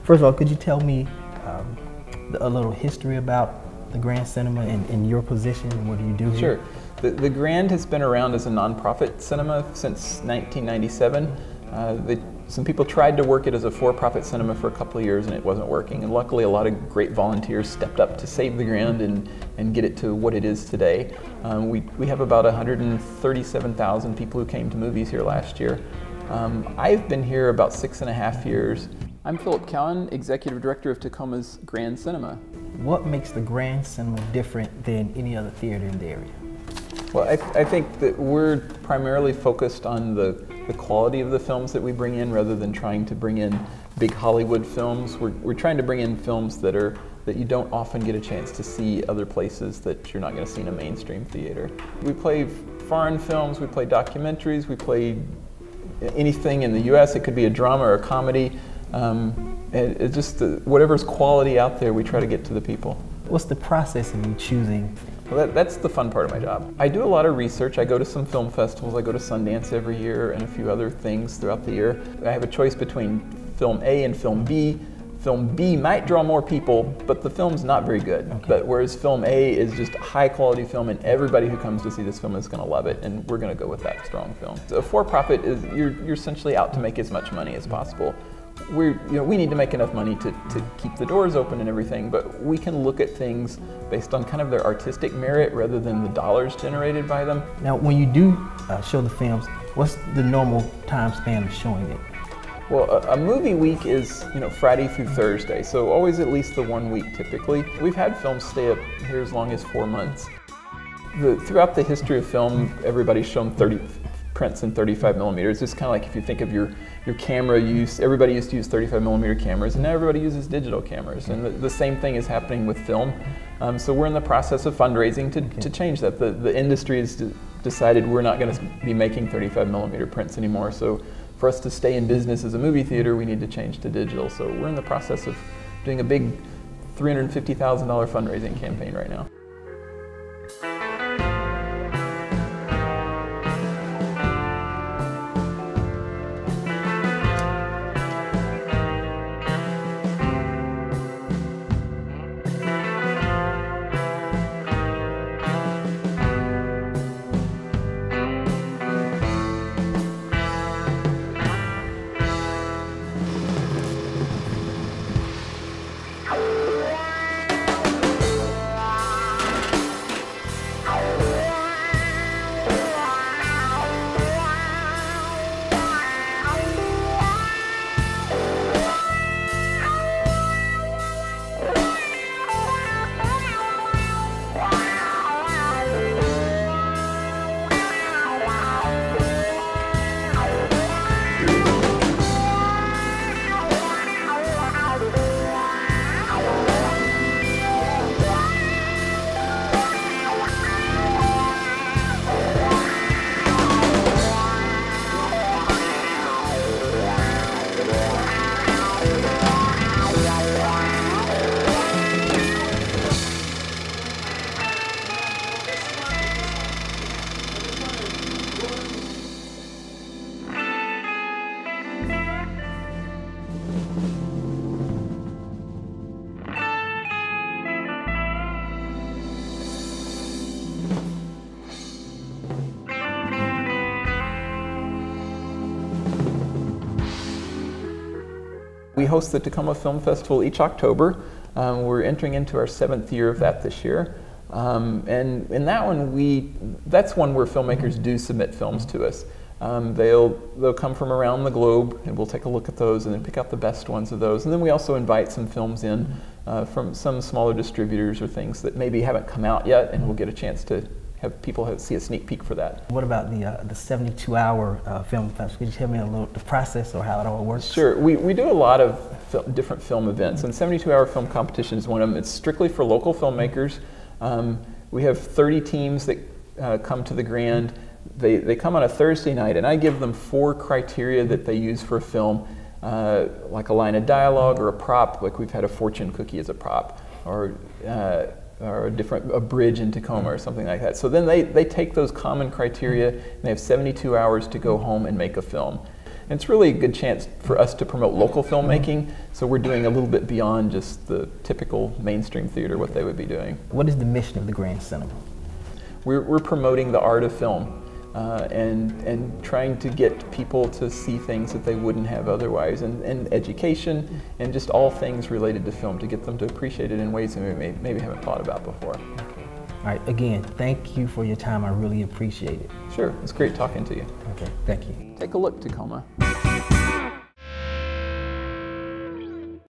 First of all, could you tell me a little history about the Grand Cinema and your position and what do you do here? Sure. The Grand has been around as a nonprofit cinema since 1997. Some people tried to work it as a for-profit cinema for a couple of years and it wasn't working. And luckily a lot of great volunteers stepped up to save the Grand and get it to what it is today. We have about 137,000 people who came to movies here last year. I've been here about 6.5 years. I'm Philip Cowan, Executive Director of Tacoma's Grand Cinema. What makes the Grand Cinema different than any other theater in the area? Well, I think that we're primarily focused on the quality of the films that we bring in rather than trying to bring in big Hollywood films. We're trying to bring in films that you don't often get a chance to see other places that you're not going to see in a mainstream theater. We play foreign films, we play documentaries, we play anything in the US. It could be a drama or a comedy. It's just whatever's quality out there, we try to get to the people. What's the process of you choosing? Well, that's the fun part of my job. I do a lot of research. I go to some film festivals. I go to Sundance every year and a few other things throughout the year. I have a choice between film A and film B. Film B might draw more people, but the film's not very good. Okay. But whereas film A is just a high quality film and everybody who comes to see this film is going to love it, and we're going to go with that strong film. So a for-profit is you're essentially out to make as much money as possible. We need to make enough money to keep the doors open and everything, but we can look at things based on kind of their artistic merit rather than the dollars generated by them. Now, when you do show the films, what's the normal time span of showing it? Well, a movie week is Friday through Thursday, so always at least the 1 week typically. We've had films stay up here as long as 4 months. Throughout the history of film, everybody's shown 30 prints in 35 millimeters. It's kind of like if you think of your camera use, everybody used to use 35 millimeter cameras and now everybody uses digital cameras. And the same thing is happening with film. So we're in the process of fundraising to change that. The industry has decided we're not going to be making 35 millimeter prints anymore. So for us to stay in business as a movie theater, we need to change to digital. So we're in the process of doing a big $350,000 fundraising campaign right now. We host the Tacoma Film Festival each October. We're entering into our 7th year of that this year. And in that one, that's one where filmmakers do submit films to us. They'll come from around the globe and we'll take a look at those and then pick out the best ones of those. And then we also invite some films in from some smaller distributors or things that maybe haven't come out yet, and we'll get a chance to have people see a sneak peek for that. What about the 72-hour film festival? Could you tell me a little the process or how it all works? Sure. We do a lot of different film events, and 72-hour film competition is one of them. It's strictly for local filmmakers. We have 30 teams that come to the Grand. They come on a Thursday night, and I give them 4 criteria that they use for a film, like a line of dialogue or a prop, like we've had a fortune cookie as a prop, or a bridge in Tacoma or something like that. So then they take those common criteria and they have 72 hours to go home and make a film. And it's really a good chance for us to promote local filmmaking, so we're doing a little bit beyond just the typical mainstream theater, what they would be doing. What is the mission of the Grand Cinema? We're promoting the art of film and trying to get people to see things that they wouldn't have otherwise, and education and just all things related to film to get them to appreciate it in ways that we maybe haven't thought about before. All right, again, thank you for your time. I really appreciate it. Sure, it's great talking to you. Okay, thank you. Take a look, Tacoma.